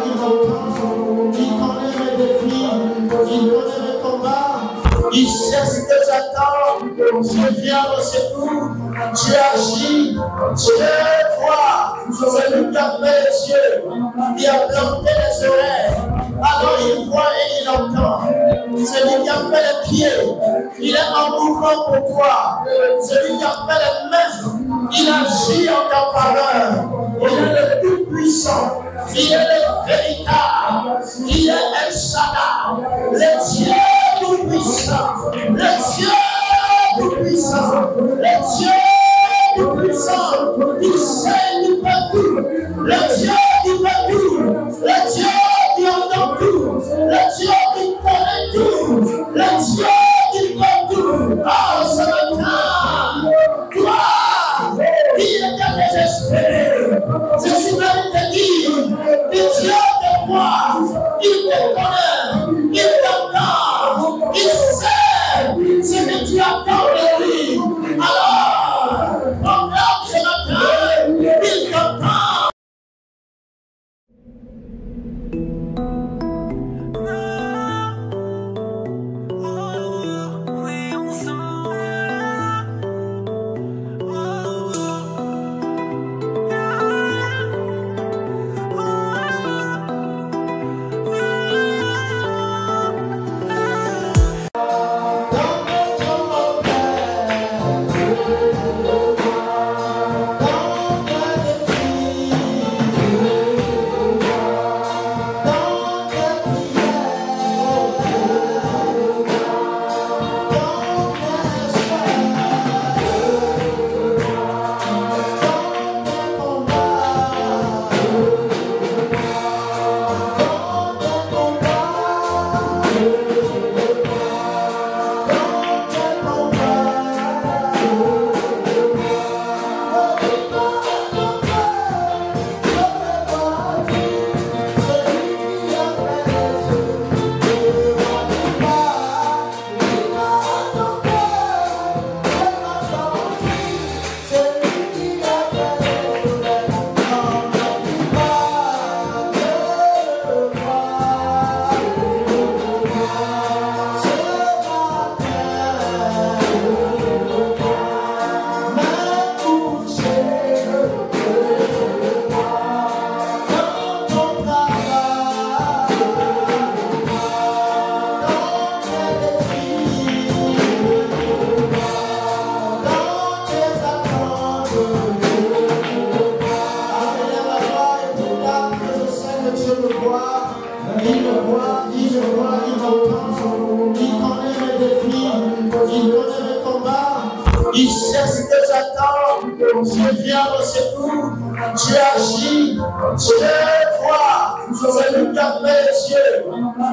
il m'entend, il connaît mes défis, il connaît mes combats, il sait ce que j'attends, je viens au secours, tu agis, Dieu voit, c'est lui qui a fait les yeux, il a planté les oreilles, alors il voit et il entend, c'est lui qui a fait les pieds, il est en mouvement pour toi, c'est lui qui a fait les mains, il agit en ta faveur, il est le tout-puissant, il est le véritable, il est El Shaddai, le Dieu tout-puissant, le Dieu tout-puissant, le Dieu tout-puissant, qui sait, qui peut tout, le Dieu qui peut tout, le Dieu qui entend tout, le Dieu qui connaît tout, le Dieu qui peut tout. Oh, ce matin, toi, qui est désespéré, je suis venu te dire, que Dieu de moi, il te connaît, il t'entend, il sait ce que tu attends de lui. Alors, mon frère, ce matin, il t'entend. Il sait ce que j'attends, je viens au secours, tu agis, Dieu voit, c'est lui qui a fait les yeux,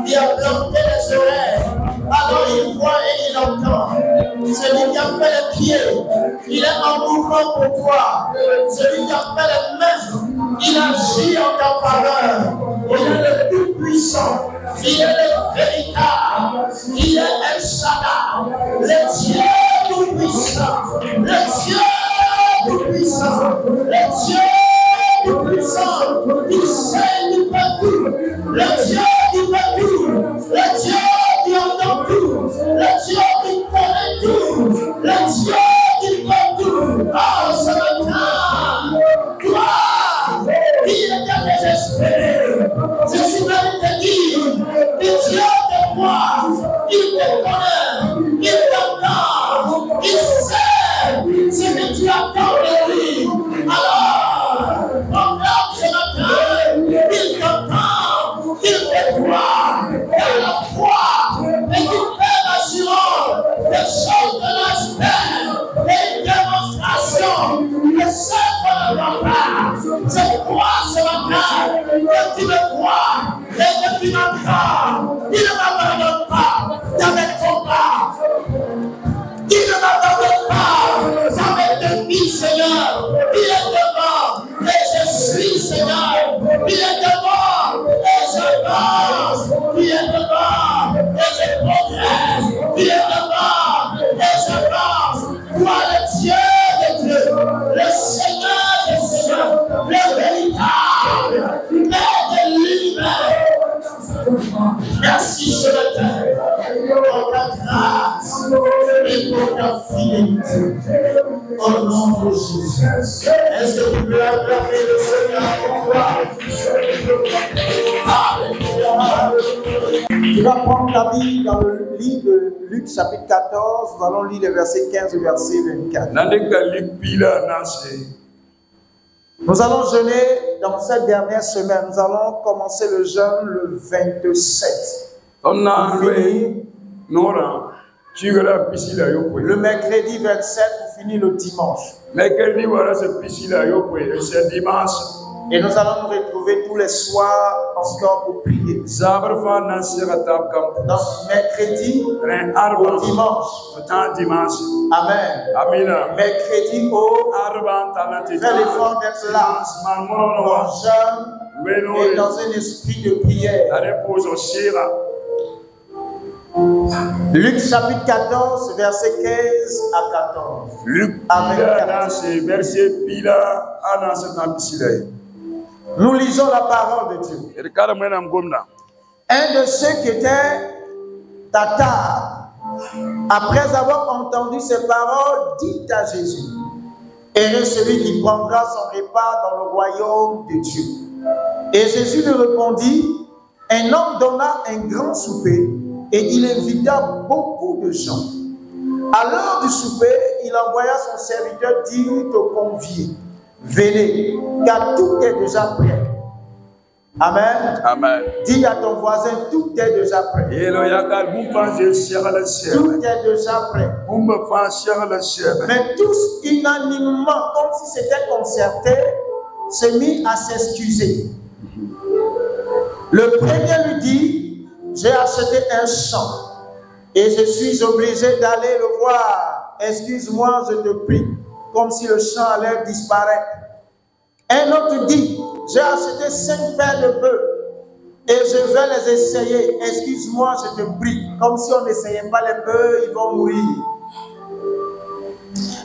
il a planté les oreilles, alors il voit et il entend, c'est lui qui a fait les pieds, il est en mouvement pour toi, c'est lui qui a fait les mains, il agit en ta faveur, il est le tout-puissant, il est le véritable, il est El Shaddai, le Dieu tout-puissant, le Dieu tout-puissant, le Dieu tout-puissant, qui sait, qui peut tout, le Dieu qui peut tout, le Dieu qui entend tout, le Dieu qui connaît tout, le Dieu qui peut tout. Oh, ce matin, toi, qui est désespéré, je suis venu te dire, que Dieu de moi, il te connaît, il t'entend, il sait ce que tu attends de lui. Alors, mon frère, ce matin, il t'entend, il te voit, et la foi est une paix assurante, des choses de l'espère, et une démonstration de ce qu'on ne voit pas. Je crois ce matin que tu me crois et que tu m'entends. Il ne m'abandonne pas dans mes combats. Il ne m'abandonne pas dans mes défis, Seigneur. Il est devant et je suis, Seigneur. Il est devant et j'avance. Il est devant et je progresse. Il est devant et j'avance. Toi, le Dieu de Dieu, le Seigneur des Seigneurs, le Jésus. Est-ce que tu peux acclamer le Seigneur pour toi? Alléluia. Tu vas prendre ta Bible dans le livre de Luc chapitre 14. Nous allons lire les versets 15 et verset 24. Nous allons jeûner dans cette dernière semaine. Nous allons commencer le jeûne le 27. Le mercredi 27 pour finir le dimanche. Et nous allons nous retrouver tous les soirs encore pour prier. Donc mercredi au dimanche. Amen. Mercredi au fais l'effort d'être là en jeûne et dans un esprit de prière. Luc chapitre 14, verset 15 à 14. Luc verset nous lisons la parole de Dieu. Un de ceux qui étaient à table, après avoir entendu ces paroles, dit à Jésus: heureux celui qui prendra son repas dans le royaume de Dieu. Et Jésus lui répondit: un homme donna un grand souper et il invita beaucoup de gens. À l'heure du souper, il envoya son serviteur dire aux conviés: venez, car tout est déjà prêt. Amen. Amen. Dis à ton voisin: tout est déjà prêt. Tout est déjà prêt. Mais tous unanimement, comme si c'était concerté, se mit à s'excuser. Le premier lui dit: j'ai acheté un champ et je suis obligé d'aller le voir. Excuse-moi, je te prie. Comme si le champ allait disparaître. Un autre dit: j'ai acheté 5 paires de bœufs et je vais les essayer. Excuse-moi, je te prie. Comme si on n'essayait pas les bœufs, ils vont mourir.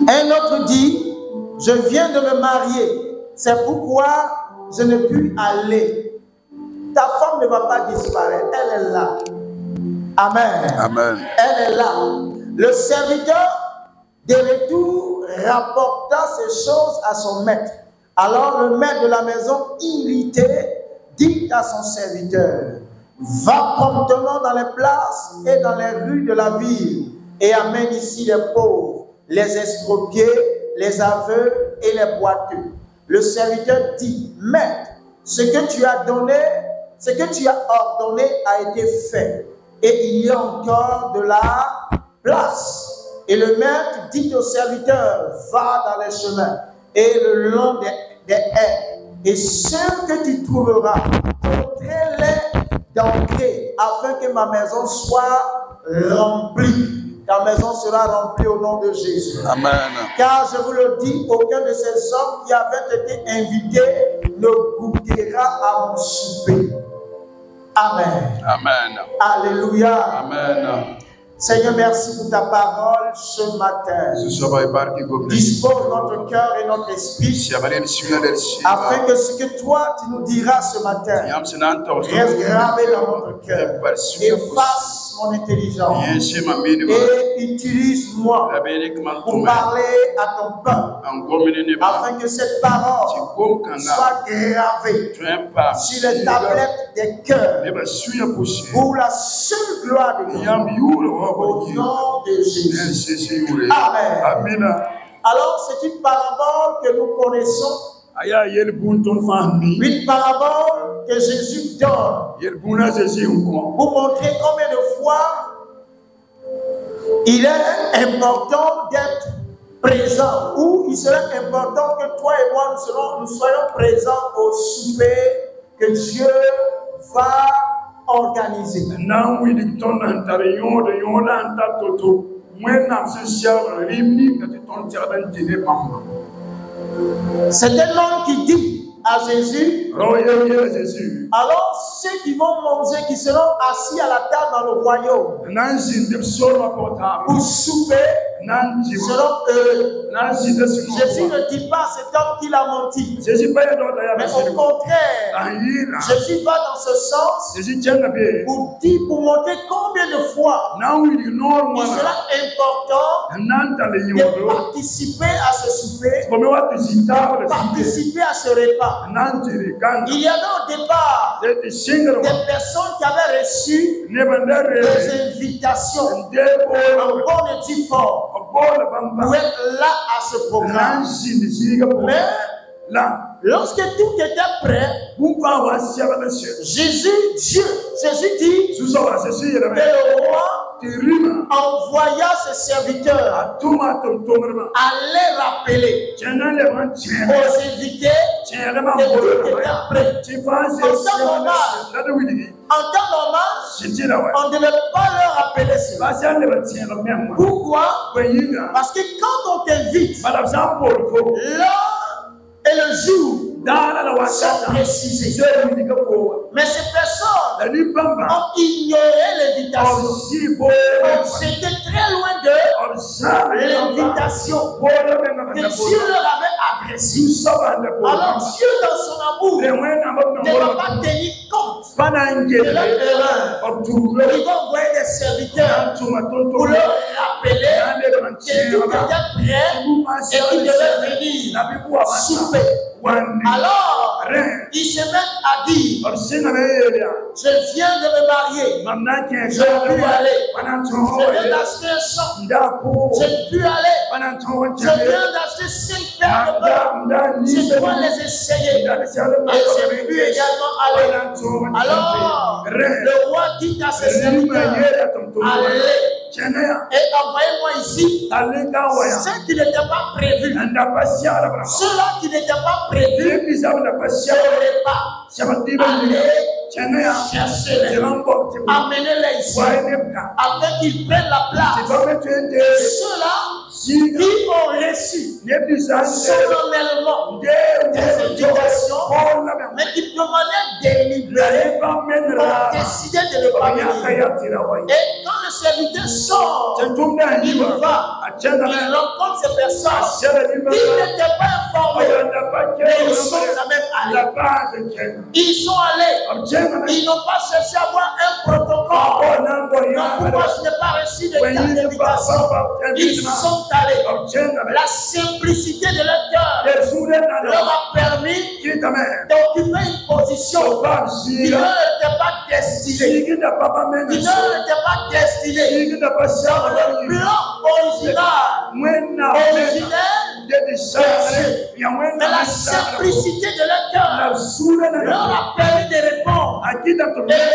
Un autre dit: je viens de me marier, c'est pourquoi je ne puis aller. Ta femme ne va pas disparaître, elle est là. Amen. Amen. Elle est là. Le serviteur de retour rapporta ces choses à son maître. Alors le maître de la maison, irrité, dit à son serviteur: va promptement dans les places et dans les rues de la ville et amène ici les pauvres, les estropiés, les aveugles et les boiteux. Le serviteur dit: maître, ce que tu as donné, ce que tu as ordonné a été fait, et il y a encore de la place. Et le maître dit au serviteur: va dans les chemins et le long des haies, et ceux que tu trouveras, contrains-les d'entrer, afin que ma maison soit remplie. Ta maison sera remplie au nom de Jésus. Amen. Car je vous le dis, aucun de ces hommes qui avaient été invités ne goûtera à mon souper. Amen. Amen. Alléluia. Amen. Seigneur, merci pour ta parole ce matin. Dispose notre cœur et notre esprit afin que ce que toi tu nous diras ce matin reste gravé dans notre cœur. Efface mon intelligence et utilise-moi pour parler à ton peuple afin que cette parole soit gravée sur les tablettes des cœurs pour la seule gloire de Dieu. Au nom de Jésus. Amen. Amen. Alors, c'est une parabole que nous connaissons. Une parabole que Jésus donne pour montrer combien de fois il est important d'être présent, ou il serait important que toi et moi nous soyons présents au souper que Dieu va organisé. C'est un homme qui dit à Jésus: alors ceux qui vont manger, qui seront assis à la table dans le royaume pour souper, seront heureux. Jésus ne dit pas cet homme qui l'a menti. Mais au contraire, Jésus va dans ce sens pour montrer combien de fois il sera important de participer à ce souper, participer à ce repas. Il y avait au départ des personnes qui avaient reçu des invitations en bon et due forme pour être là à ce programme. Mais lorsque tout était prêt, Jésus dit que le roi envoya ses serviteurs à les rappeler aux invités que tout était prêt. En temps normal, on ne devait pas leur rappeler cela. Pourquoi? Parce que quand on t'invite, l'heure et le jour sont précisés. Mais ces personnes ont ignoré l'invitation. C'était très loin de l'invitation que Dieu leur avait adressée. Alors Dieu, dans son amour, ne va pas tenir compte de leur erreur. Il va envoyer des serviteurs pour leur rappeler que tout était prêt et qu'ils devaient venir souper. Alors, ils se mettent à dire, je viens de me marier, je ne peux aller, je viens d'acheter un champ, je ne peux aller, je viens d'acheter 5 paires de bœufs, je dois les essayer, et je peux également aller. Alors, le roi dit à ses serviteurs, allez, et envoyez-moi ici ceux qui n'étaient pas prévus, ceux-là qui n'étaient pas prévus, je n'aurais pas. Allez chercher-les, amenez-les ici, afin qu'ils prennent la place. Ceux-là qui ont reçu solennellement des invitations, mais qui de manière délibérée ont décidé de ne pas venir. Et quand le serviteur sort, il va, il rencontre ces personnes qui n'étaient pas informés, mais ils sont quand même allés. Ils sont allés, ils n'ont pas cherché à avoir un protocole. Non, pourquoi je n'ai pas reçu de telle invitation? Ils sont allés. La simplicité de leur cœur leur a permis d'occuper une position qui ne leur était pas destinée. Qui ne leur était pas destinée. Dans le plan originel de Dieu. Mais la simplicité de leur cœur leur a permis de répondre.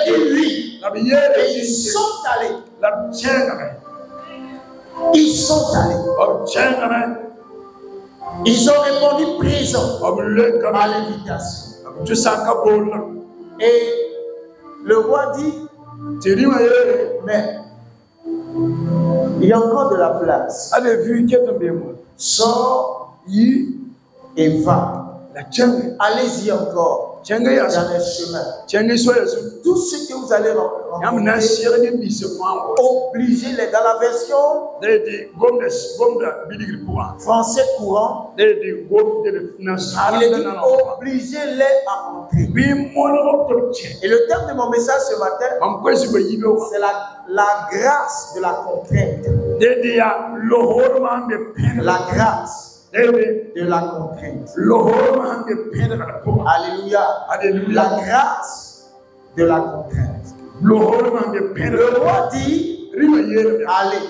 Et oui. Et ils sont allés. Ils sont allés. Ils ont répondu présent à l'invitation. Et le roi dit, mais il y a encore de la place. Sors et va. Allez-y encore. Dans les chemins. Tout ce que vous allez rencontrer, obligez-les dans la version français courant. Il est dit obligez-les à entrer. Et le thème de mon message ce matin, c'est la grâce de la contrainte. La grâce de la contrainte. Alléluia. La grâce de la contrainte. Le roi dit, allez,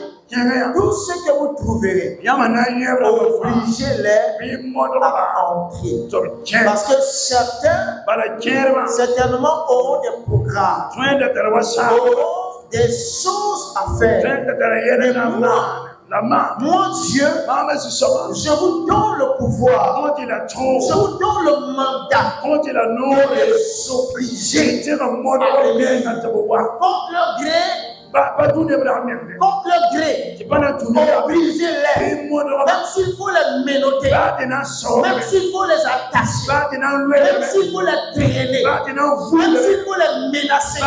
tout ce que vous trouverez, obligez-les à entrer. Parce que certains, certainement, auront des programmes, auront des choses à faire. Moi, Dieu, je vous donne le pouvoir, je vous donne le mandat pour les obliger contre leur gré contre leur gré, obligez-les, même s'il faut les menotter, même s'il faut les attacher, même s'il faut les traîner, même s'il faut les menacer,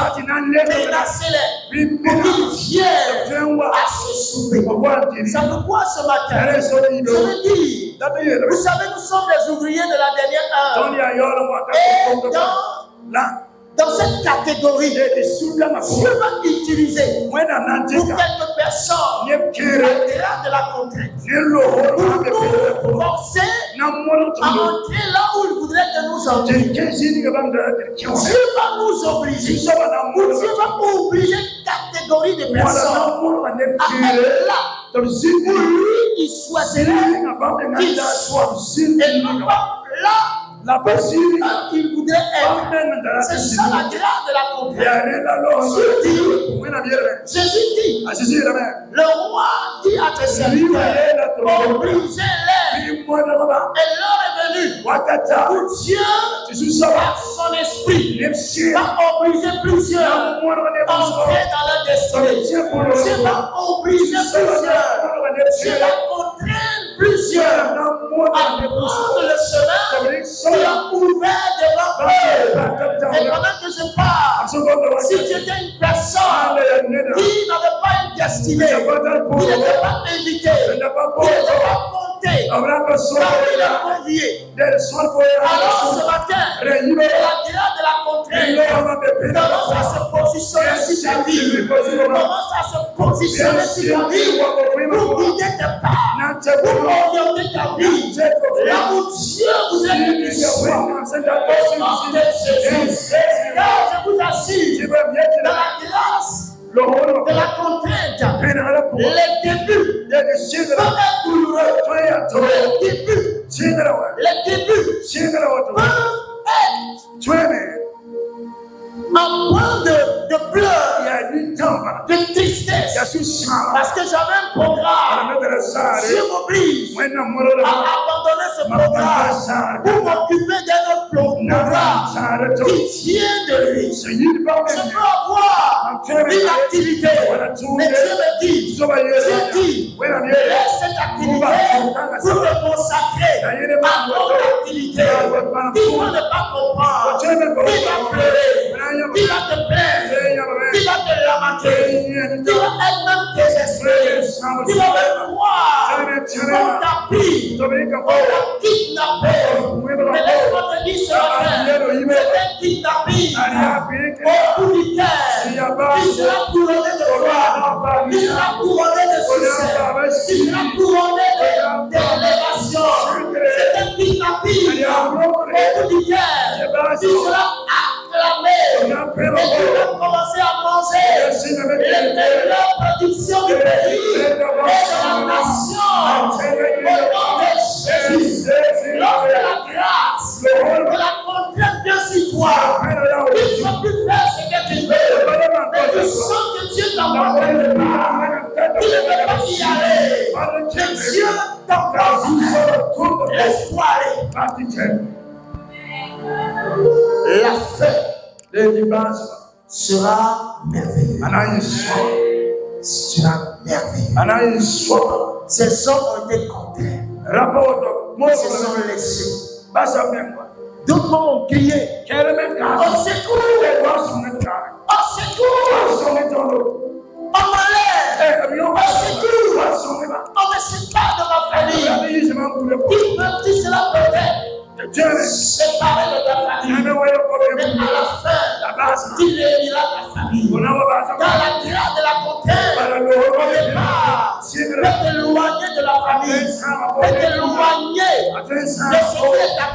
menacez-les pour qu'ils viennent à ce souper. C'est pourquoi ce matin, je veux dire, vous savez, nous sommes les ouvriers de la dernière heure. Et dans cette catégorie, Dieu va utiliser pour quelques personnes la grâce de la contrainte pour nous forcer à entrer là où il voudrait que nous entrions. Dieu va nous obliger, Dieu va obliger une catégorie de personnes à être là où lui il souhaiterait qu'il soit et non pas là. Il voudrait être. C'est ça la grâce de la contrainte. Jésus dit, le roi dit à tes serviteurs, obligez-les. Et l'heure est venue où Dieu, par son esprit, va obliger plusieurs à entrer dans leur destinée. Dieu va obliger plusieurs. Dieu va contraindre plusieurs à prendre le chemin qui a ouvert devant eux. Et pendant que je parle, si tu étais une personne qui n'avait pas une destinée, qui n'était pas invité, qui n'était pas compté, car il est convié. Alors ce matin, la grâce de la contrainte commence à se positionner sur ta vie, commence à se positionner sur ta vie pour guider tes pas, pour orienter ta vie là où Dieu vous a dit de choix. Au nom de Jésus, car je vous assure, dans la grâce de la contrainte, les débuts peuvent être douloureux. Les débuts peuvent être un point de pleurs, de tristesse, parce que j'avais un programme. Dieu m'oblige à abandonner ce programme pour m'occuper d'un autre programme qui vient de lui. Je peux avoir une activité, mais Dieu me dit, laisse cette activité pour te consacrer à notre activité. Dis-moi ne pas comprendre, qui va pleurer, qui va te plaindre, qui va te lamenter, qui va être même désespéré, qui va même croire qu'on t'a pris, qu'on t'a kidnappé. Mais laisse-moi te dire ce matin, c'est un kidnapping au bout du terre. Il sera couronné de gloire, il sera couronné de succès, il sera couronné d'élévation. C'est un kidnapping au bout du terre. Il sera acclamé. Et tu vas commencer à manger les meilleures productions du pays et de la nation. Au nom de Jésus, lorsque la grâce de la contrainte vient sur toi, tu ne peux plus faire ce que tu veux. Mais tu sens que Dieu t'abandonne pas. Tu ne veux pas y aller. Mais Dieu t'abandonne. Laisse-toi aller. La fête sera merveilleuse. Sera merveilleuse. Ces hommes ont été comptés. Ils se sont laissés. D'autres ont crié. Au secours! Au secours! On m'enlève! Au secours! On me sépare de ma famille. Tu seras peut-être séparé de ta famille. Mais à la fin, tu réuniras ta famille. Dans la grâce de la contrainte, au départ, peut t'éloigner de la famille, peut t'éloigner de ce qui est ta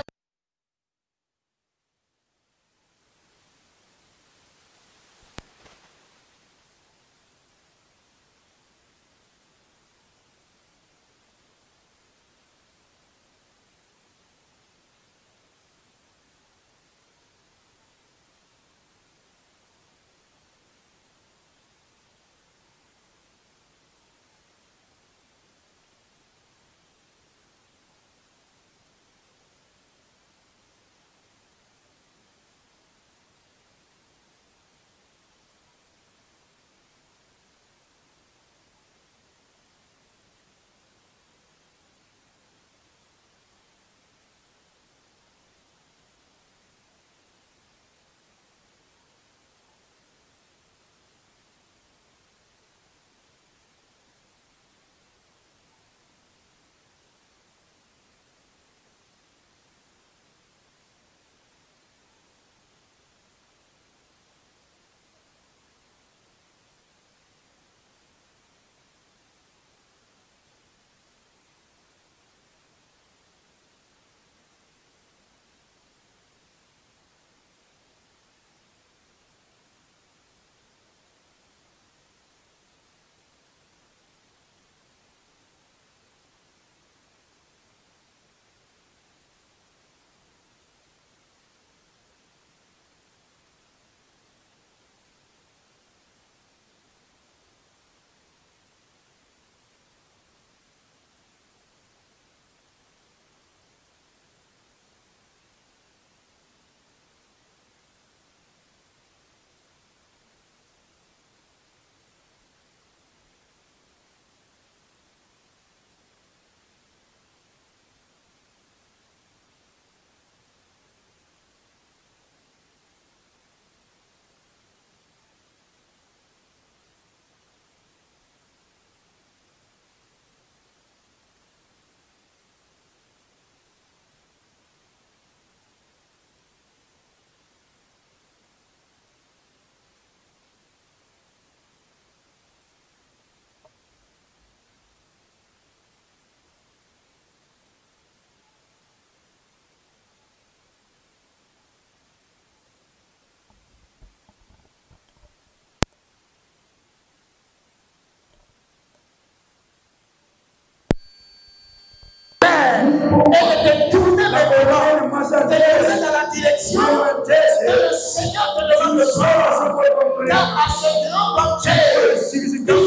aller dans la direction que le Seigneur te demande de prendre. Car à ce grand banquet, tu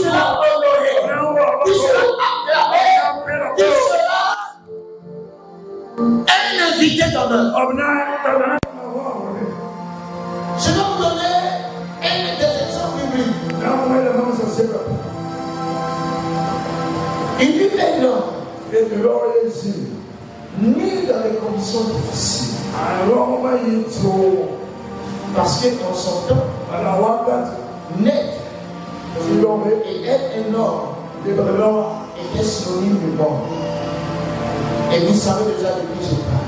seras honoré, tu seras acclamé, tu seras un invité d'honneur. Je vais vous donner un des exemples bibliques. Il vit maintenant, ni dans les conditions difficiles. Parce qu'en son temps, naître et être un homme était synonyme de mort. Et vous savez déjà de qui je parle.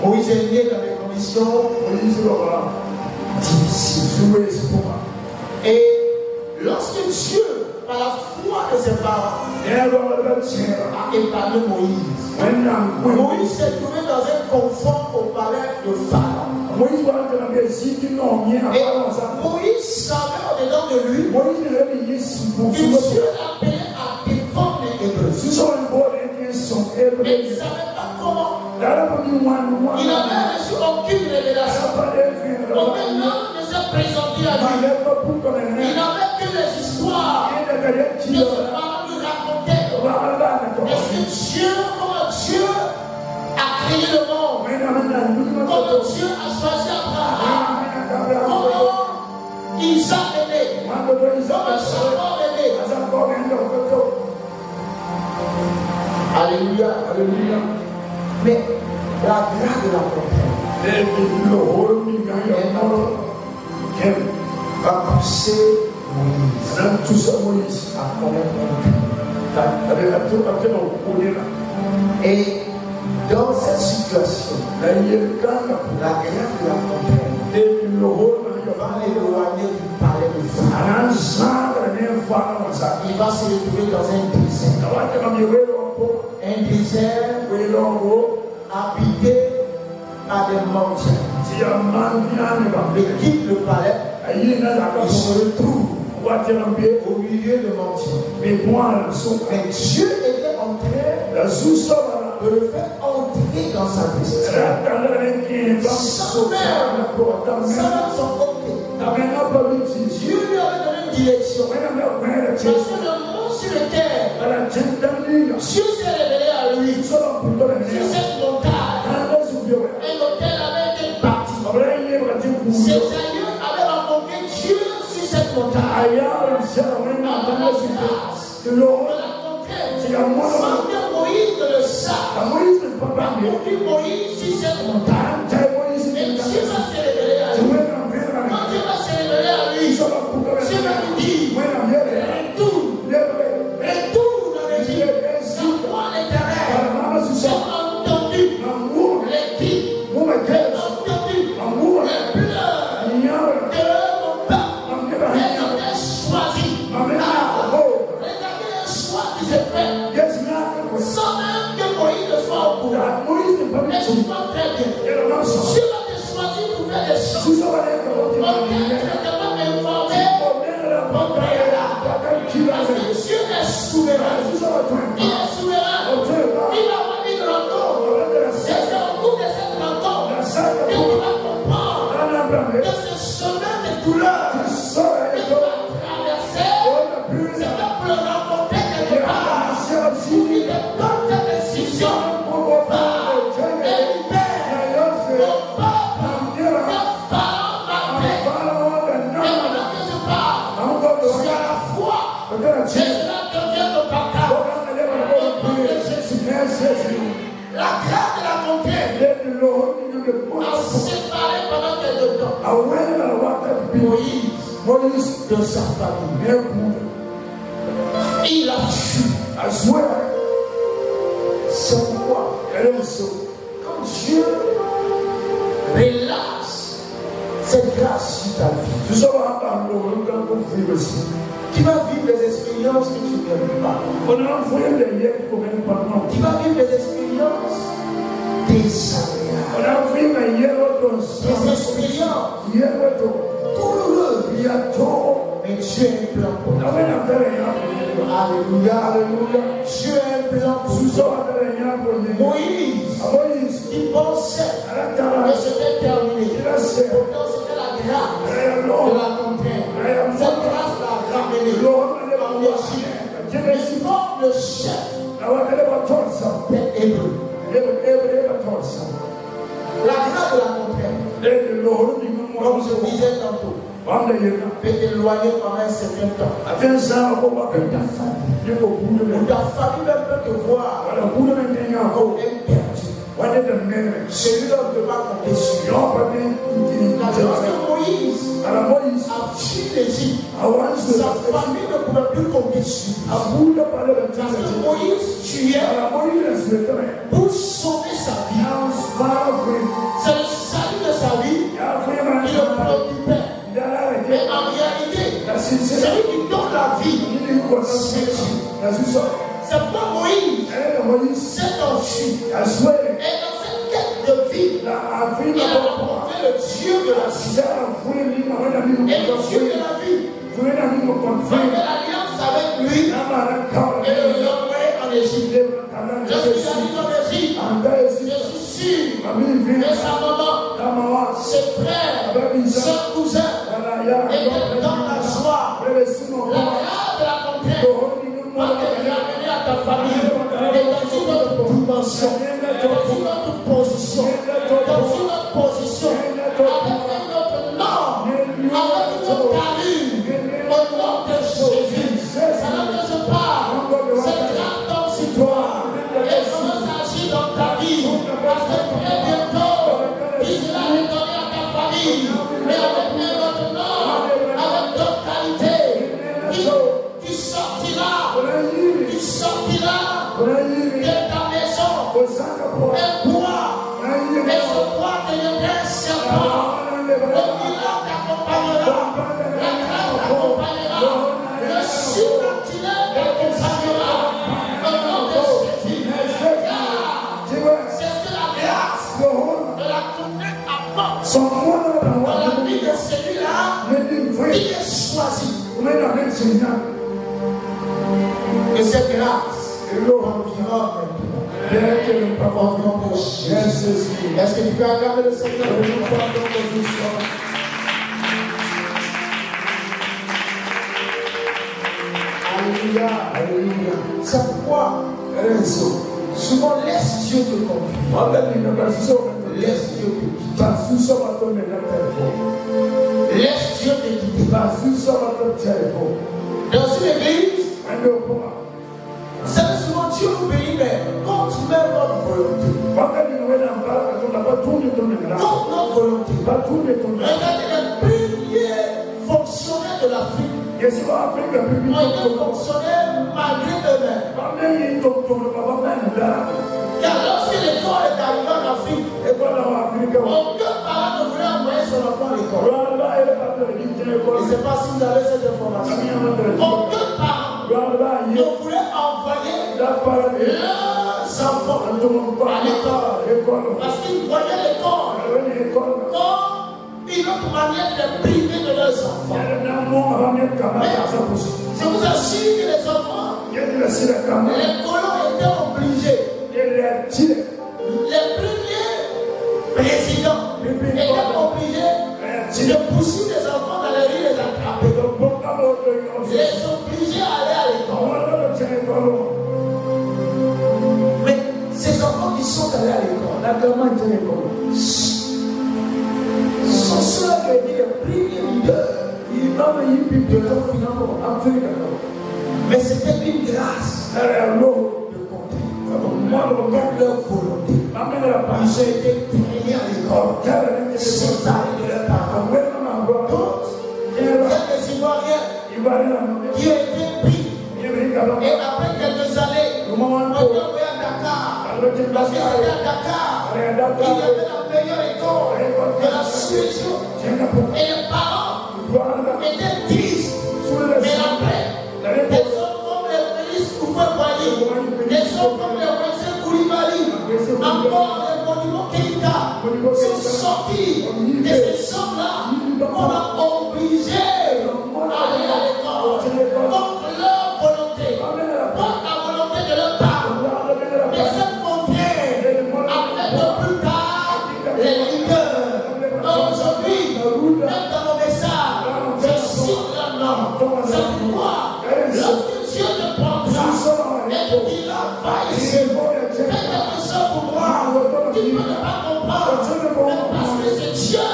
Moïse est né dans des conditions difficiles. Et lorsque Dieu, par la foi de ses parents, a épargné Moïse, Moïse s'est trouvé dans un confort au palais de Pharaon. Et Moïse savait au-dedans de lui que Dieu l'appelait à défendre les Hébreux. Mais il ne savait pas comment. Il n'avait reçu aucune révélation. Aucun homme ne s'est présenté à lui. Il n'avait que les histoires que ses parents lui racontaient. Est-ce que Dieu, comment Dieu a créé le monde? Comment Dieu a choisi Abraham? Comment Isaac est né? Comment Jacob est né? Alléluia, alléluia. Mais la grâce de la contrainte va pousser Moïse à commettre un crime. Et dans cette situation, la grâce de la contrainte va l'éloigner du palais de Pharaon. Il va se retrouver dans un désert. Un désert habité à des montagnes. Il quitte le palais. Il se retrouve au milieu de montagnes. Mais Dieu était en train de le faire entrer dans sa destinée. Sans même son côté. Dieu lui avait donné une direction. Parce que le monde sur la terre, Dieu s'est révélé à lui sur cette montagne. Un hôtel avait été bâti. Ses aïeux avaient rencontré Dieu sur cette montagne. De la contrainte, sans que Moïse ne le sache, a conduit Moïse sur cette montagne. Et Dieu va se révéler à lui. Quand Dieu va se révéler à lui, Dieu va lui dire, retourne dans l'Égypte. Sans toi l'Éternel, j'ai entendu les cris, j'ai entendu les pleurs de mon peuple. Regardez choisi. Regardez le choix qui s'est fait. Sans même que Moïse ne soit au courant. Mais je vois très bien. Dieu va te choisir pour faire des choses. Tu n'étais pas informé. Parce que Dieu est souverain. Il est souverain. Il va avoir une rencontre. C'est au cours de cette rencontre que tu vas comprendre que ce chemin de douleur que tu vas traverser, c'est pas pour le rencontrer quelque part. Pour qu'il te donne ta décision. La grâce de la conquête a séparé pendant quelque temps Moïse de sa famille. Il a su. C'est pourquoi quand Dieu relâche cette grâce sur ta vie, tu vas vivre des expériences que tu ne vis pas. Tu vas vivre des expériences désagréables. Des expériences douloureuses. Mais Dieu a un plan pour toi. Alléluia, alléluia. Dieu a un plan pour toi. Moïse, il pensait que c'était terminé. Pourtant, c'était la grâce de la contrainte. Cette grâce l'a ramené en Égypte. Il forme le chef des Hébreux. La grâce de la contrainte, comme je disais tantôt, peut t'éloigner pendant un certain temps. De ta famille. Ta famille même peut te voir comme un perdu. Celui-là ne peut pas compter sur. Lorsque Moïse a fui l'Égypte, sa famille ne pouvait plus compter sur. Parce que Moïse tuait pour sauver sa vie. C'est le salut de sa vie qui le préoccupait. Mais en réalité, celui qui donne la vie, c'est Dieu. C'est pas Moïse s'est enfui. Et dans cette quête de vie, il a rencontré le Dieu de la vie. Et le Dieu de la vie fait l'alliance avec lui et le envoyer en Égypte. Je suis allé en Égypte. Je suis sûr que sa maman, ses frères, son cousin étaient dans la joie. La grâce de la contrainte va te ramener à ta famille et dans une autre dimension, dans une autre position, avec un autre nom, avec une autre allure, au nom de Jésus. C'est là que je parle, c'est grave comme si toi, et comment ça agit dans ta vie, parce que très bientôt, il sera redonné à ta famille, mais avec un autre nom, avec d'autres qualités, qui sortira de ta maison, un bois, et ce bois deviendra un serpent. Le miracle t'accompagnera, la grâce t'accompagnera, le surnaturel t'accompagnera, au nom de Jésus. C'est ce que la grâce de la contrainte apporte dans la vie de celui-là qui est choisi. Et cette grâce environne maintenant. Est-ce que tu peux acclamer le Seigneur? Alléluia, alléluia. C'est pourquoi souvent laisse Dieu te conduire. Laisse Dieu te guider. Laisse Dieu te guider. Dans une église, c'est souvent Dieu nous bénit, mais quand tu mets notre volonté, contre notre volonté, regardez les premiers fonctionnaires de l'Afrique. Ils ont fonctionné malgré eux-mêmes. Car lorsque l'école est arrivée en Afrique, aucun parent ne voulait envoyer son enfant à l'école. Je ne sais pas si vous avez cette information. Aucun parent ne voulait envoyer leurs enfants à l'école. Parce qu'ils voyaient l'école comme une autre manière de priver de leurs enfants. Mais je vous assure que les enfants, les colons étaient obligés. Les premiers présidents étaient obligés de pousser les enfants dans les rues et les attraper. Les obliger à aller à l'école. Mais ces enfants qui sont allés à l'école, sont ceux qui ont été les premiers leaders de l'Occident Afrique. Mais c'était une grâce de contre leur volonté. Ils ont été traînés à l'école sans arrêt de leurs parents. Donc, il y a des Ivoiriens qui ont été pris. Et après quelques années, on est envoyé à Dakar. Parce que c'était à Dakar, il y avait la meilleure école de la Suisse. Et les parents étaient tristes. Mais après, des hommes comme les Félix Houphouët-Boigny, des hommes comme les Wencé Koulibaly, encore les monuments Keïta sont sortis de ces hommes-là qu'on a obligés à aller à l'école contre leur volonté, contre la volonté de leurs parents. Mais cette contrainte Tu ne peux pas comprendre. Mais parce que c'est Dieu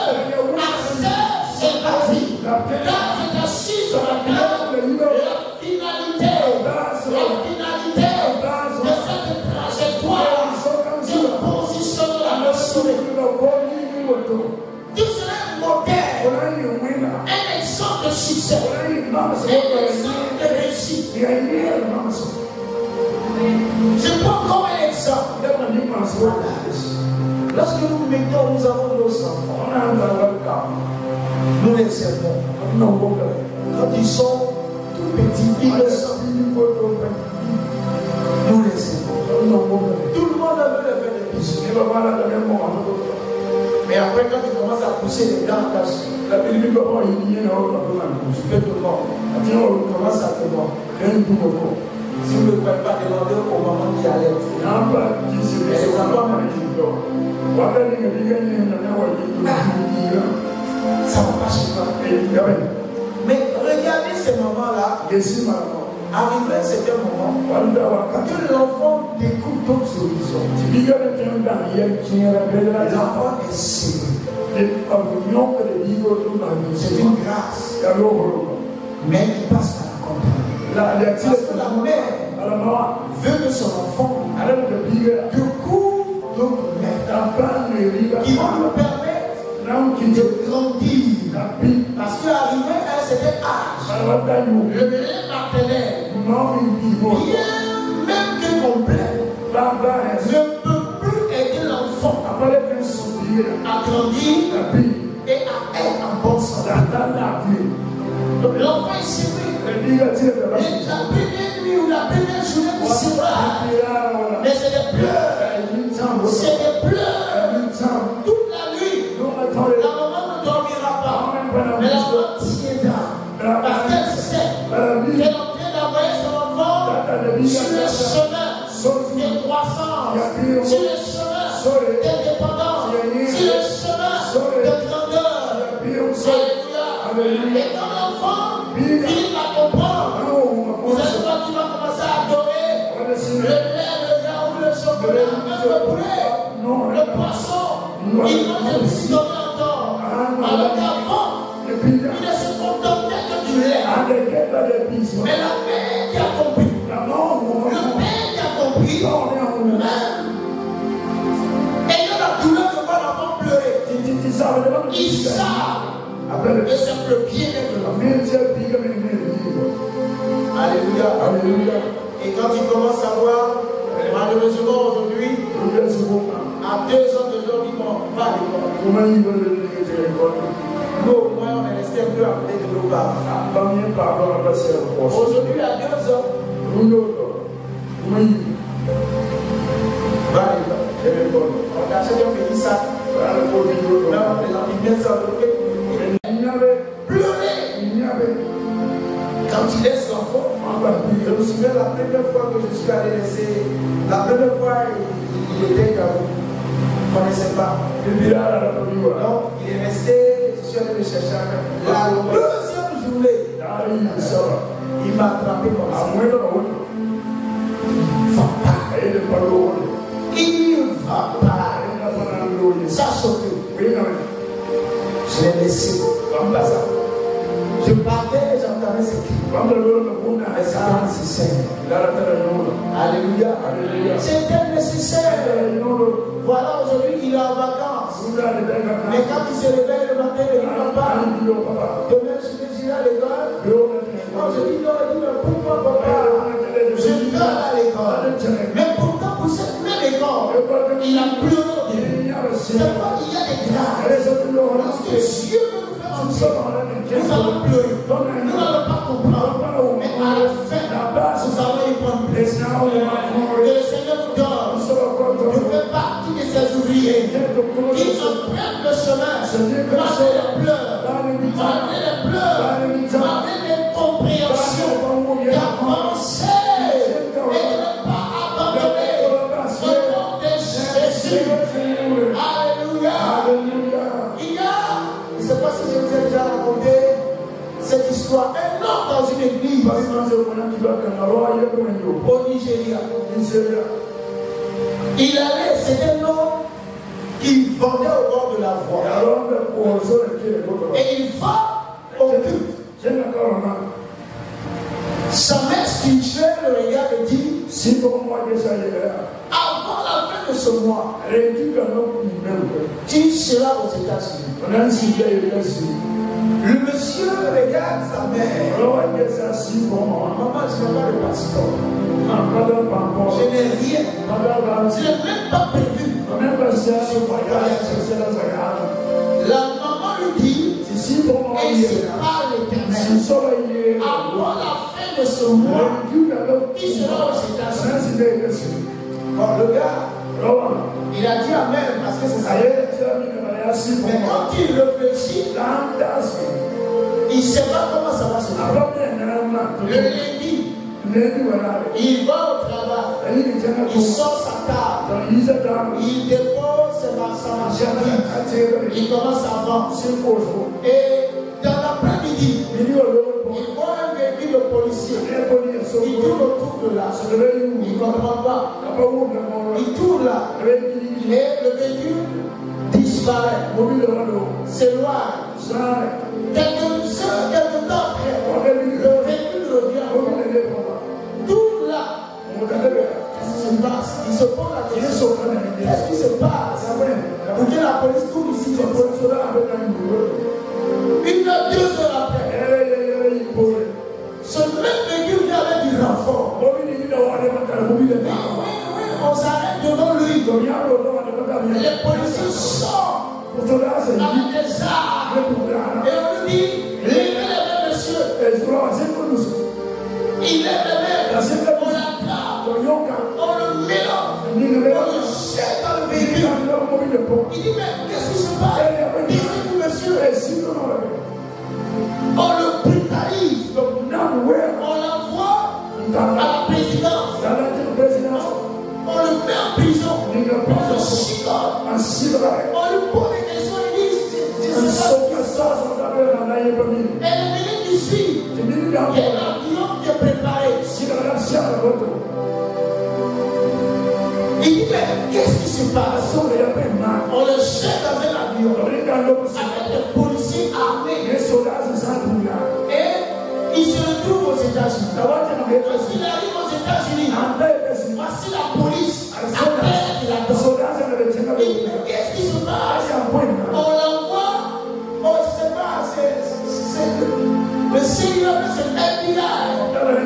accepte ta vie. Quand tu t'assis sur la table, la finalité de cette trajectoire, tu positionnes la machine. Tu seras un modèle, un exemple de succès, un exemple de réussite. Je prends comme un exemple. Lorsque nous mettons, nous avons nos enfants, nous les servons. Quand ils sont tout petits, innocents, nous les servons. Tout le monde veut les faire des bisous. Mais après, quand tu commences à pousser les dents, la Bible dit comment il y a un autre commence à te voir. Si vous ne pouvez pas demander au moment qui allait, les enfants ça ne va pas chez toi. Mais regardez ces moments-là. Arrivé à cet moment que l'enfant découvre d'autres horizons. L'enfant est séparé. C'est une grâce. Mais il passe par la compagnie. Parce que la mère veut que son enfant découvre d'autres mères qui vont lui permettre de grandir. Parce qu'arrivé à un certain âge, le lait maternel, bien même que complet, ne peut plus aider l'enfant à grandir et à être en bonne santé. Donc l'enfant est séparé. Et la première nuit ou la première journée vous séparez. Mais c'est des pleurs. C'est des pleurs. Toute la nuit. La maman ne dormira pas. Mais la maman tiendra. Parce qu'elle sait qu'elle est en train d'envoyer son enfant sur le chemin de croissance, sur le chemin d'indépendance, sur le chemin de grandeur. Alléluia. Et quand l'enfant finit par comprendre, vous savez pas qu'il va commencer à adorer le lait, le yaourt, le chocolat, même le poulet, le poisson. Il mange plus d'entendre. Alors qu'avant, il ne se contentait que du lait. Mais la mère qui a compris, le père qui a compris, même ayant la douleur de voir l'enfant pleurer, ils savent. Et c'est le bien-être de l'enfant. Alléluia. Alléluia. Et quand il commence à voir, malheureusement aujourd'hui, à 2 ans de jour, il va à l'école. Nous, au moins, on est resté un peu à côté de nos parents. Aujourd'hui, à 2 ans, va à l'école. On achète un petit sac. Pleurer. Quand il laisse l'enfant, je me souviens la première fois que je suis allé laisser, la première fois il était comme on ne connaissait pas. Donc il est resté, je suis allé le chercher. La deuxième journée, il m'a attrapé comme ça. Il va pas. Ça chauffé. Je l'ai laissé comme ça. Je partais et j'entendais ce cri. Mais c'était nécessaire. Alléluia. C'était nécessaire. Voilà, aujourd'hui il est en vacances. Mais quand il se réveille le matin, il ne va pas. Demain je vais à l'école. Quand je dis non, il dit mais pourquoi papa? Je vais à l'école. Mais pourtant pour cette même école, il a pleuré. C'est pas qu'il y a des grâces. Parce que Dieu veut nous faire entrer. Nous allons pleurer. Nous n'allons pas comprendre. Mais à la fin, nous allons y prendre plaisir. Que le Seigneur nous donne. Nous faisons partie de ces ouvriers qui empruntent le chemin malgré les pleurs, malgré les pleurs, malgré l'incompréhension, d'avancer et de ne pas abandonner au nom de Jésus. Il y a, je ne sais pas si je vous ai déjà raconté cette histoire, un homme dans une église au Nigeria. Il allait, c'était un homme pendait au bord de la voie. Et il va au culte. Sa mère spirituelle le regarde et dit, avant la fin de ce mois, tu seras aux États-Unis. Le monsieur regarde sa mère. Maman, je n'ai pas de passeport. Je n'ai rien. Je n'ai même pas prévu. La maman lui dit, et c'est par l'Éternel. Avant la fin de ce mois, il sera aux États-Unis. Bon, le gars, il a dit Amen parce que c'est ça. Mais quand il réfléchit, il ne sait pas comment ça va se faire. Le lundi, il va au travail, il sort sa table, il dépose sa marchandise, il commence à vendre. Et dans l'après-midi, il voit un véhicule de policier, il tourne autour de là, il ne comprend pas, il tourne là, et le véhicule disparaît, s'éloigne. Quelques temps après, le véhicule revient. Tout là, qu'est-ce qui se passe? Il se pose la question. Qu'est-ce qui se passe? Pour que la police tourne ici, une heure, 2 heures après, ce même véhicule vient avec du renfort. Oui, on s'arrête devant lui. Les policiers sortent avec des armes. Et on lui dit, levez les mains, monsieur. Il lève les mains. On l'attrape. On le mélange. On le jette dans le véhicule. Il dit, mais qu'est-ce qui se passe? Dites-vous, monsieur. On le brutalise. On l'envoie à la présidence. On le met en prison. On le chicote. On lui pose des questions. Il dit, et le minute qui suit, il y a l'avion qui est préparé. Il dit, mais qu'est-ce qui se passe? On le jette dans un avion avec des policiers armés. Et il se retrouve aux États-Unis. Quand il arrive aux États-Unis, voici la police. Il dit, mais qu'est-ce qui se passe? On l'envoie, je ne sais pas, c'est le Seigneur, c'est l'FBI.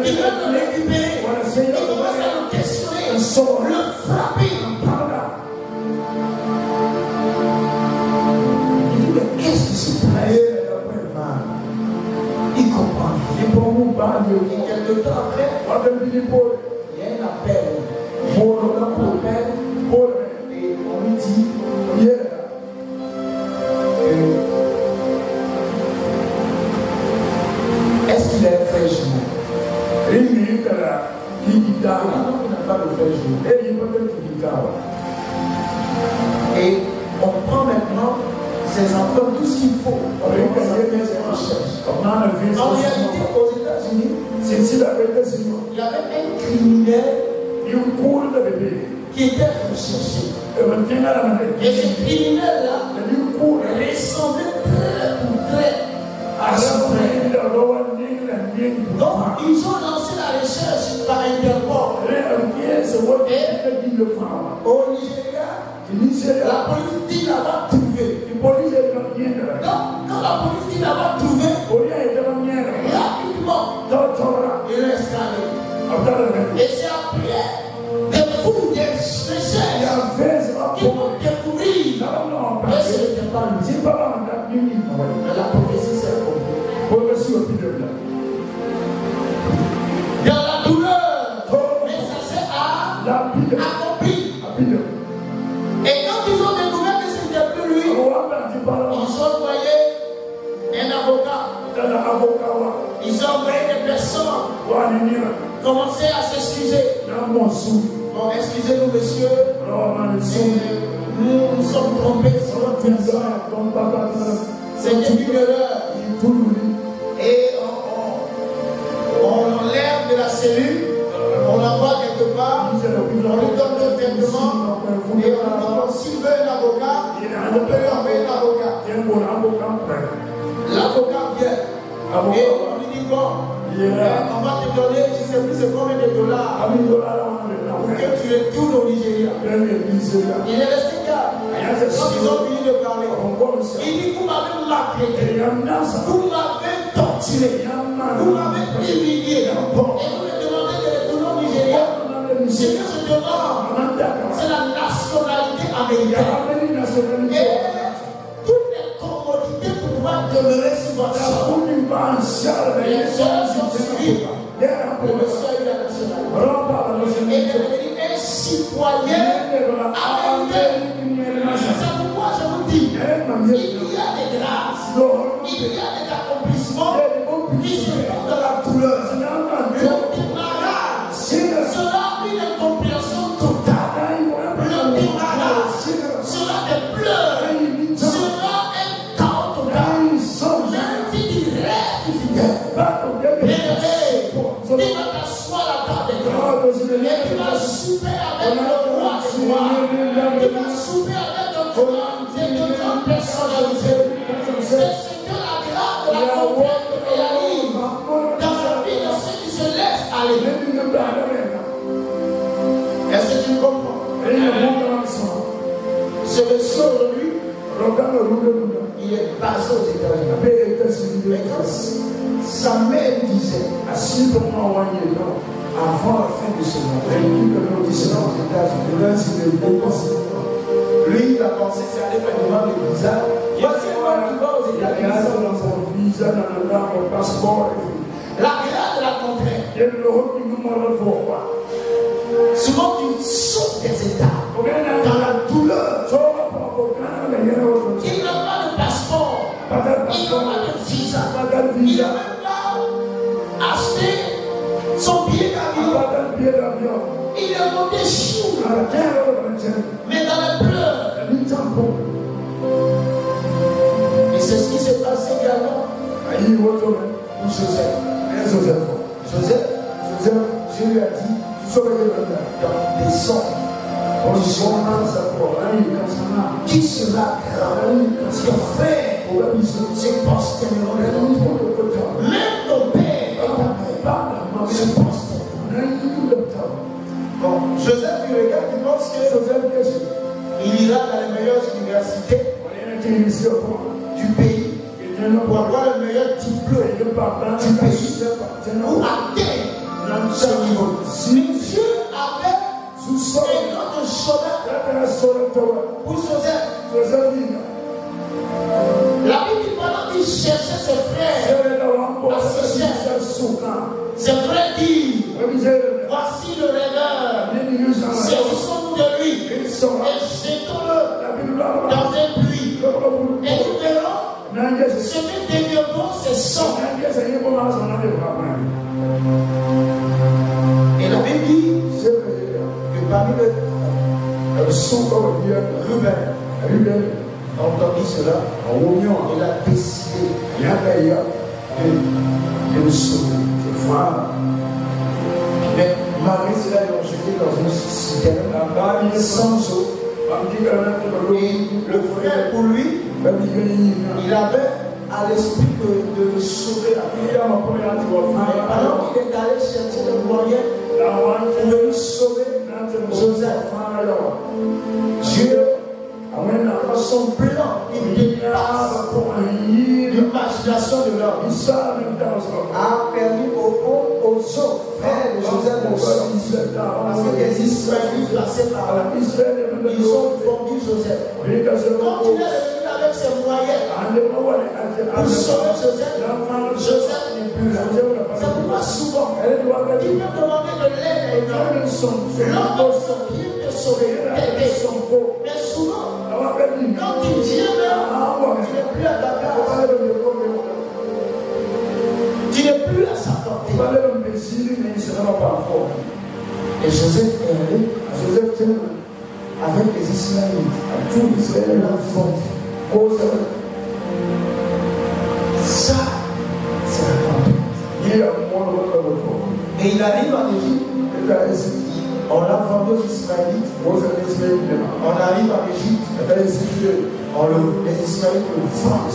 Il va le récupérer. Il commence à le questionner, le frapper. Il dit, mais qu'est-ce qui se passe? Il comprend. Et quelque temps après, il y a un appel. Et on lui dit, est-ce qu'il a un frère jumeau? Il n'a pas de frère jumeau. Et on prend maintenant ses enfants, tout ce qu'il faut. On commence à faire ses recherches. En réalité, aux États-Unis, il y avait un criminel qui était recherché. Et ce criminel-là ressemblait très à son frère. Donc, ils ont lancé la recherche par Interpol. Et au Nigeria, la police dit l'avoir trouvé. Donc, quand la police dit l'avoir trouvé, rapidement, il est escalé. Et c'est après des fous, des recherches qui vont découvrir. Et ce n'était pas lui. Mais la prophétie s'est accomplie. Dans la douleur, mais ça s'est accompli. Et quand ils ont découvert que ce n'était plus lui, ils ont envoyé un avocat. Ils ont envoyé des personnes. Commencez à s'excuser. Bon, excusez-nous, monsieur. Nous nous sommes trompés sur notre personne. C'était une erreur. Et on l'enlève de la cellule, on l'envoie quelque part, on lui donne le vêtement, et on lui dit, s'il veut un avocat, Il est resté calme. Quand ils ont fini de parler, il dit, vous m'avez maltraité, vous m'avez torturé, vous m'avez humilié, et vous me demandez de retourner au Nigeria. Ce que je demande, c'est la nationalité américaine. Et toutes les commodités pour pouvoir demeurer sur votre sol. Les gens sont suivis. Le monsieur a eu la nationalité. Et il est devenu un citoyen américain. C'est pourquoi je vous dis, il y a des grâces, il y a des accomplissements qui se font dans la douleur. Le démarrage sera une incompréhension totale. Le démarrage sera des pleurs, sera un chaos total. Même si tu restes fidèle, tu vas t'asseoir à la table des grands et tu vas souper avec le roi des rois. Tu vas souper avec de grandes personnalités. C'est ce que la grâce de la confiance réalise dans la vie de ceux qui se laissent aller. Est-ce que tu comprends? Ce monsieur aujourd'hui, il est basé aux États-Unis. Mais quand sa mère disait, avant la fin de ce mois, il sera aux États-Unis. Lui, il a pensé c'est aller faire une demande de visa. Voici moi qui va aux États-Unis. La grâce de la contrainte. Souvent, tu sautes des états dans la douleur. Il n'a pas de passeport. Il n'a pas de visa. Il n'a même pas acheté son billet d'avion. Il est monté chou. Mais dans les pleurs. Et c'est ce qui s'est passé également pour Joseph. Joseph, Dieu lui a dit, descends. Qui sera grand? Ton frère se prosterneront. Même ton père et ta mère se prosterneront. Bon, Joseph, il regarde, il pense que il ira dans les meilleures universités du pays pour avoir le meilleur diplôme du pays pour atteindre ce niveau. Mais Dieu avait un autre chemin pour Joseph. La Bible dit pendant qu'il cherchait ses frères à se chercher, ses frères disent, voici le rêveur, saisissons-nous de lui et jetons-le dans un puits. Et nous verrons ce que développons ses sons. Et la Bible dit que parmi le son Ruben a entendu cela, il a décidé de le sauver. Mais malgré cela, ils l'ont jeté dans une citerne sans eau. Et le frère, pour lui, il avait à l'esprit de le sauver. Alors qu'il est allé chercher le moyen pour venir sauver Joseph. Dieu, dans son plan, il dépasse l'imagination de l'homme, a permis aux autres frères de Joseph aussi, parce que les Israélites passés par là, ils ont vendu Joseph. Quand il est revenu avec ses moyens pour sauver Joseph, Joseph n'est plus là. C'est pourquoi souvent, il peut demander de l'aide à l'homme qui peut sauver, mais souvent, quand il vient là, tu n'es plus à ta place. Tu n'es plus à sa portée. Et Joseph est allé avec les Israélites, à tout Israël, la faute. Ça, c'est la tempête. Et il arrive en Égypte. On l'a vendu aux Israélites. On arrive en Égypte. Les Israélites le vendent.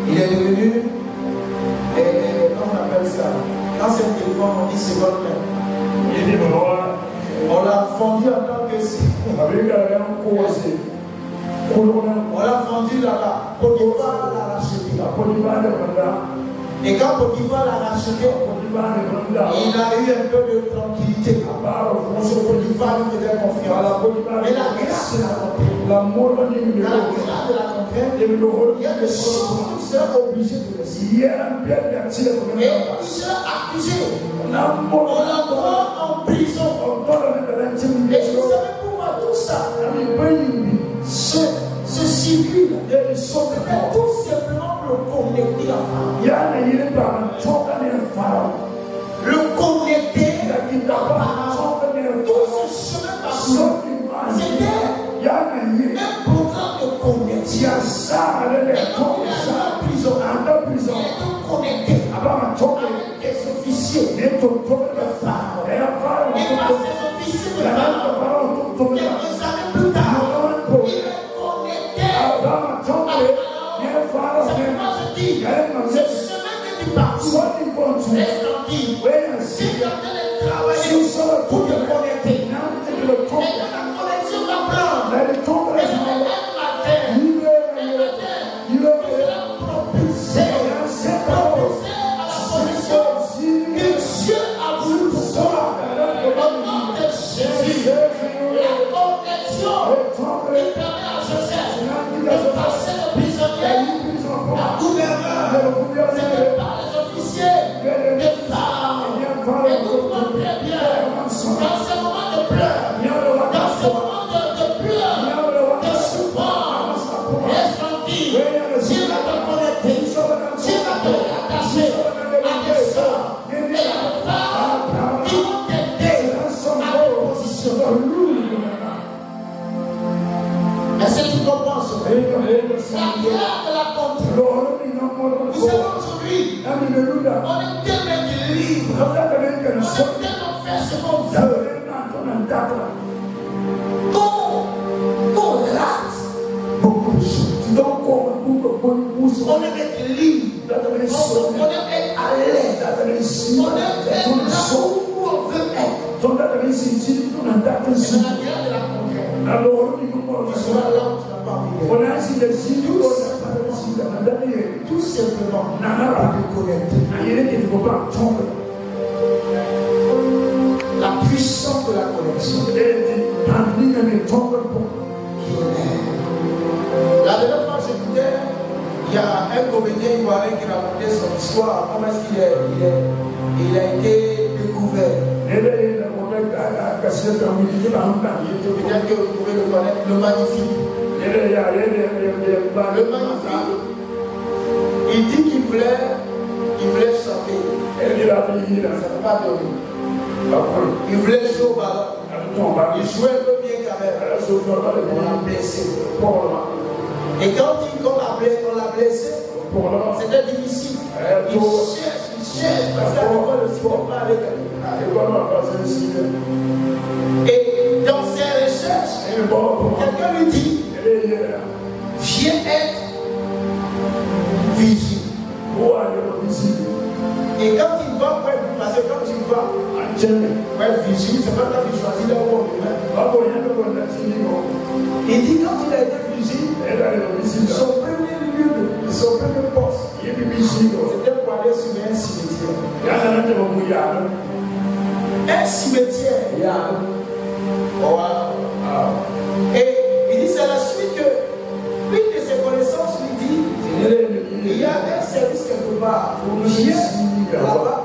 Il est devenu, comment on appelle ça? Quand c'est un téléphone, on dit seconde main. On l'a vendu en tant que si. On l'a vendu là-bas. Potiphar l'a racheté. Et quand Potiphar l'a racheté, il a eu un peu de tranquillité. Parce que Potiphar lui faisait confiance. Mais la grâce de la contrainte, il y a des choses qu'il sera obligé de laisser. Et il sera accusé. On l'envoie en prison. Et vous savez pourquoi tout ça? Ce circuit, peut-être tout simplement le connecter à Pharaon. Le connecter à Pharaon. Tout ce chemin parcouru, c'était un programme de connexion. Et quand il est en prison, il est connecté avec des officiers de Pharaon. Et par ces officiers de Pharaon, quelques années plus tard, il est connecté à Pharaon. C'est pourquoi je dis, ce chemin que tu parcours, reste tranquille. Si tu es en train de travailler pour te connecter, et que la connexion va prendre, et c'est un matin, tu seras propulsé à la position que Dieu a voulu pour toi. Au nom de Jésus, la connexion qui permet à Joseph de passer le prisonnier à gouverneur, c'est par les officiers de Pharaon. Écoute-moi très bien, dans ce moment de pleurs, dans ce moment de pleurs, de souffrance, reste tranquille. Dieu va te connecter, Dieu va te rattacher à des sorts et à des femmes qui vont t'aider à te positionner. Est-ce que tu comprends ça? La guerre de la contre. Vous savez aujourd'hui, on est tellement libre, on est tellement fait ce qu'on veut, qu'on rate beaucoup de choses. On est libre, on est à l'aise, on est là où on veut être. Mais la guerre de la conquête, tu seras là où tu n'as pas envie. Tout simplement, pour te connecter. La puissance de la connexion. La dernière fois, j'écoutais, il y a un comédien ivoirien qui racontait son histoire, comment est-ce qu'il a été découvert. Peut-être que vous pouvez le connaître, le magnifique. Le magnifique, il dit qu'il voulait chanter. Ça ne peut pas donner. Il voulait jouer au ballon. Il jouait un peu bien quand même. On l'a blessé. Et quand on l'a blessé, c'était difficile. Il cherche, parce qu'à l'école aussi, on ne peut pas aller à et dans ses recherches, quelqu'un lui dit, viens être vigile. Et quand il va pour être, parce que quand tu vas pour être vigile, c'est pas quand tu choisis là où on est. Il dit quand il a été vigile, son premier lieu, son premier poste, c'était pour aller sur un cimetière. Un cimetière. Et il dit c'est la suite que une de ses connaissances lui dit il y a un service quelque part. Viens là-bas,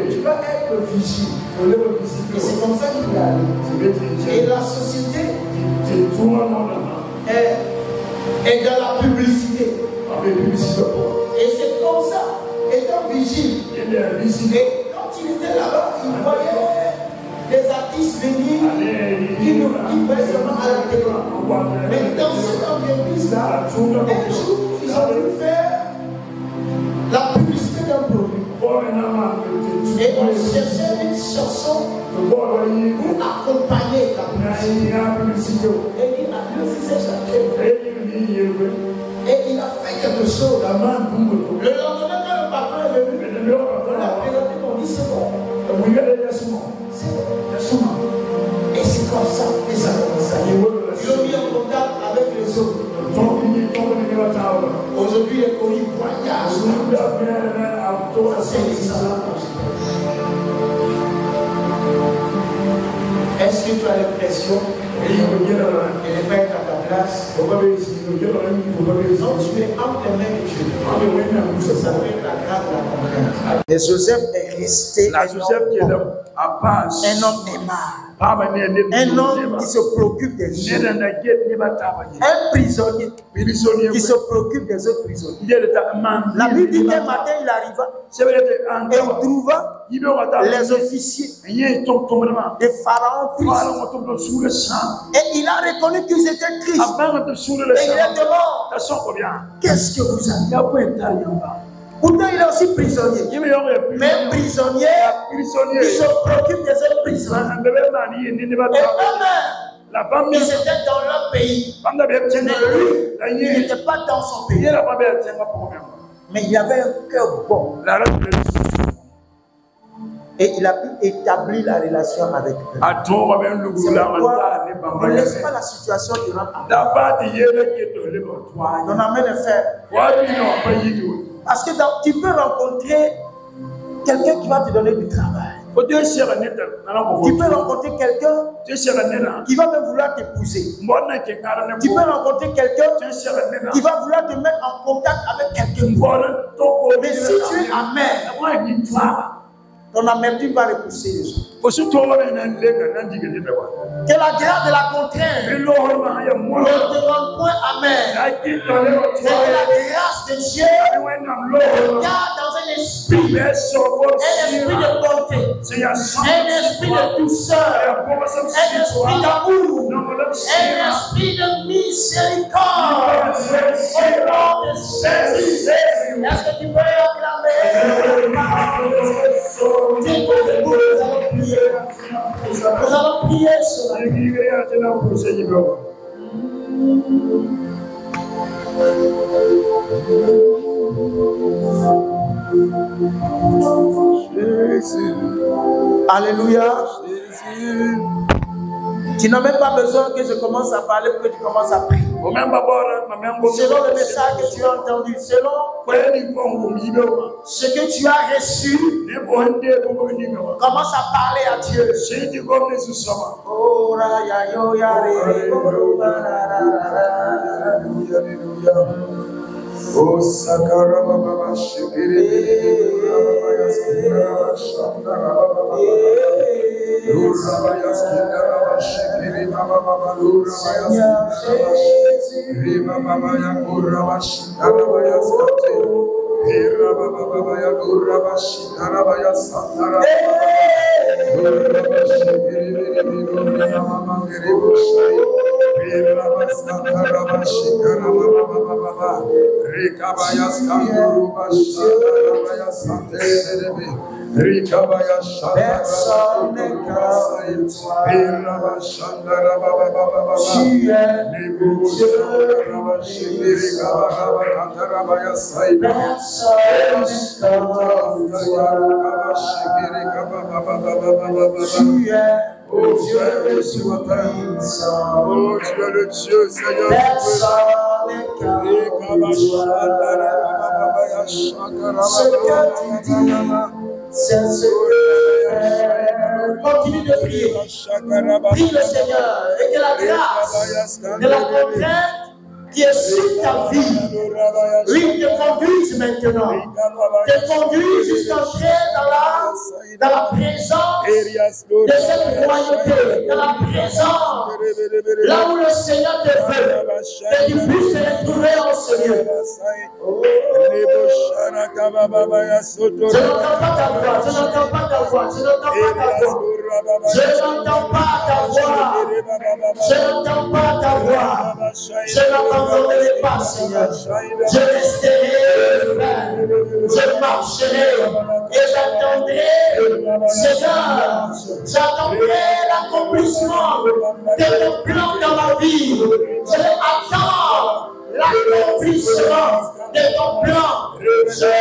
tu vas être vigile. Et c'est comme ça qu'il est allé. Et la société est dans la publicité. Et c'est comme ça, étant vigile. Et quand il était là-bas, il voyait des artistes venir qui voyaient seulement à la télé. Mais dans cette entreprise-là, un jour, ils ont voulu faire la publicité d'un produit. Et on cherchait une chanson pour accompagner la publicité. Et il a lu cette chanson. Et il a fait quelque chose. Le lendemain, quand le patron est venu, on l'a présenté, on dit c'est bon. C'est bon. Et Aujourd'hui, les colis voyagent. Est-ce que tu as l'impression que ne pas être à ta place? Non, tu es entre les mains de Dieu. Ça s'appelle la grâce de la contrainte. Et Joseph est resté un homme aimable. Un homme qui se préoccupe des gens. Un prisonnier qui se préoccupe des autres prisonniers. La Bible dit qu'un matin il arriva et il trouva les officiers des pharaons tristes. Et il a reconnu qu'ils étaient tristes. Et il est demandé, qu'est-ce que vous avez? Pourtant, il est aussi prisonnier. Mais prisonnier, il se préoccupe des autres prisonniers. Et eux-mêmes, ils étaient dans leur pays. Mais lui, il n'était pas dans son pays. Mais il avait un cœur bon. Et il a pu établir la relation avec eux. C'est pourquoi ne laisse pas la situation te rendre. On amène le faire. Parce que tu peux rencontrer quelqu'un qui va te donner du travail. Tu peux rencontrer quelqu'un qui va même vouloir t'épouser. Tu peux rencontrer quelqu'un qui va vouloir te mettre en contact avec quelqu'un. Mais si tu es amer, ton amertume va repousser les gens. Que la grâce de la contrainte ne te rende point amer. Que la grâce de Dieu garde dans un esprit de bonté, un esprit de douceur, un esprit d'amour, un esprit de miséricorde. Au nom de Jésus, est-ce que tu peux acclamer? Nous allons prier sur la Alléluia. Tu n'as même pas besoin que je commence à parler pour que tu commences à prier. Selon le message que tu as entendu, selon ce que tu as reçu, commence à parler à Dieu. Oh Sakara Baba Shikiri Rikabaya Oh Dieu, le Dieu, Seigneur. Ce que tu dis, c'est ce que continue de prier. Prie le Seigneur et que la grâce de la contrainte qui est sur ta vie, lui te conduise maintenant, te conduise jusqu'entrer dans la présence de cette royauté, dans la présence, là où le Seigneur te veut, que tu puisses te retrouver en ce lieu. Je n'entends pas ta voix, je n'entends pas ta voix, je n'entends pas ta voix. Je n'entends pas ta voix. Je n'entends pas ta voix. Je n'entendrai pas, Seigneur. Je resterai ferme. Je marcherai et j'attendrai, Seigneur. J'attendrai l'accomplissement de ton plan dans ma vie. Je attends l'accomplissement de ton plan. Je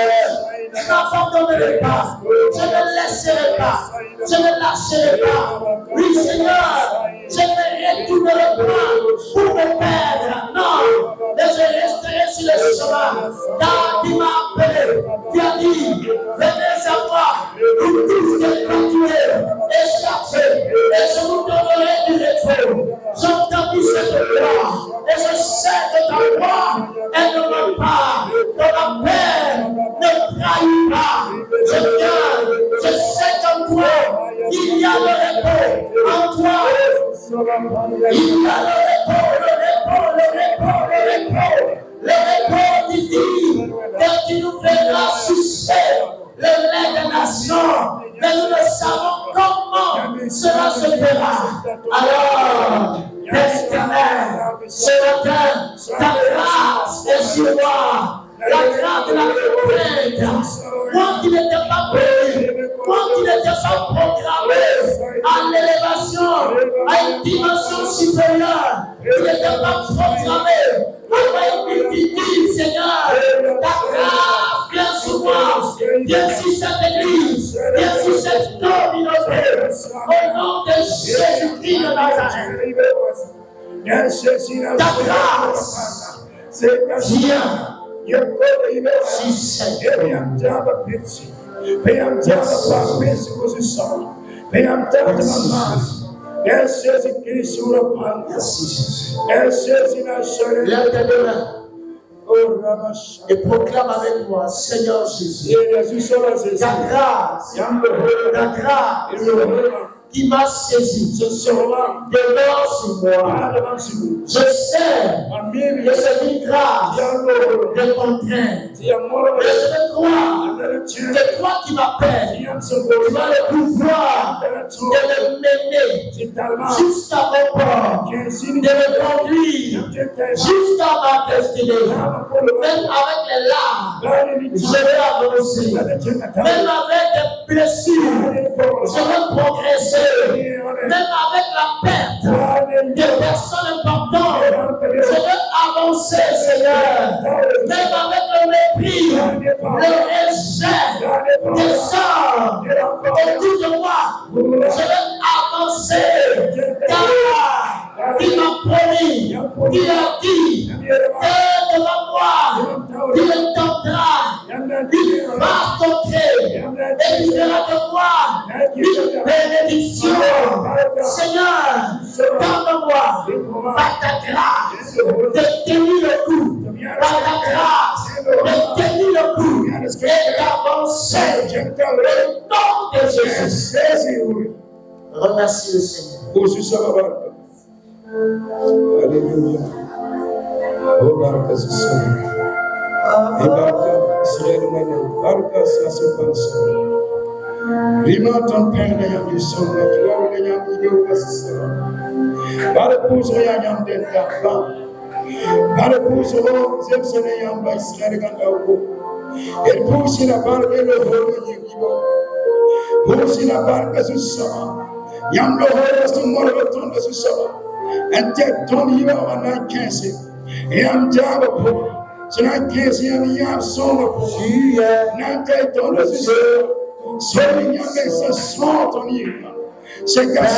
n'abandonnerai pas. Je ne laisserai pas. Je ne lâcherai pas. Oui, Seigneur, je ne retournerai pas pour me perdre. Non, mais je resterai sur le te crois. Et je sais que ta voix, elle ne va pas. Que la paix ne trahit pas. Je viens, je sais qu'en toi, il y a le repos. En toi, il y a le repos, le repos, le repos, le repos. Le repos qui dit que tu nous feras sucer le lait des nations. Mais nous ne savons comment cela se fera. Alors, Éternel, ce matin, ta grâce est sur moi. La grâce de la retraite. Moi qui n'étais pas prévu, moi qui n'étais pas programmé à l'élévation, à une dimension supérieure, qui n'était pas programmé à une multitude, Seigneur. Ta grâce vient sur moi, vient sur cette église, vient sur cette communauté. Au nom de Jésus-Christ de Nazareth. Ta grâce vient. Et proclame avec moi, Seigneur Jésus, ta grâce, qui m'a saisi, demeure sur moi. Je sais que c'est une grâce de contrainte. Mais je crois que toi qui m'appelles, tu as le pouvoir de me mener jusqu'à mon port, de me conduire jusqu'à ma destinée. Même avec les larmes, je vais avancer. Même avec des blessures, je vais progresser. Même avec la perte de personnes importantes, je veux avancer, Seigneur. Même avec le mépris, le rejet des hommes autour de moi, je veux avancer. Car il m'a promis, il a dit que devant moi, il entendra, il va toquer et il fera de moi une bénédiction. Seigneur, donne-moi par ta grâce de tenir le coup, par ta grâce de tenir le coup et d'avancer au nom de Jésus. Remercie le Seigneur. Alléluia. Oh, baraka Seigneur. Et baraka Israël maintenant. Baraka ça se passe. Rima ton père de yam son la gloire de yam yo Seigneur. Bare pouso ya yam den ta. Bare pouso zem sene yam ba Israël ganda ko. Et pouso la barque le holo yibo. Pouso la barque su sama. Yam lo holo su moro ton su sama. And take Tony you are not cancer. Et I'm Java poor. So I can't see any yam song of not take Tony so many young men so smart on you. Say God,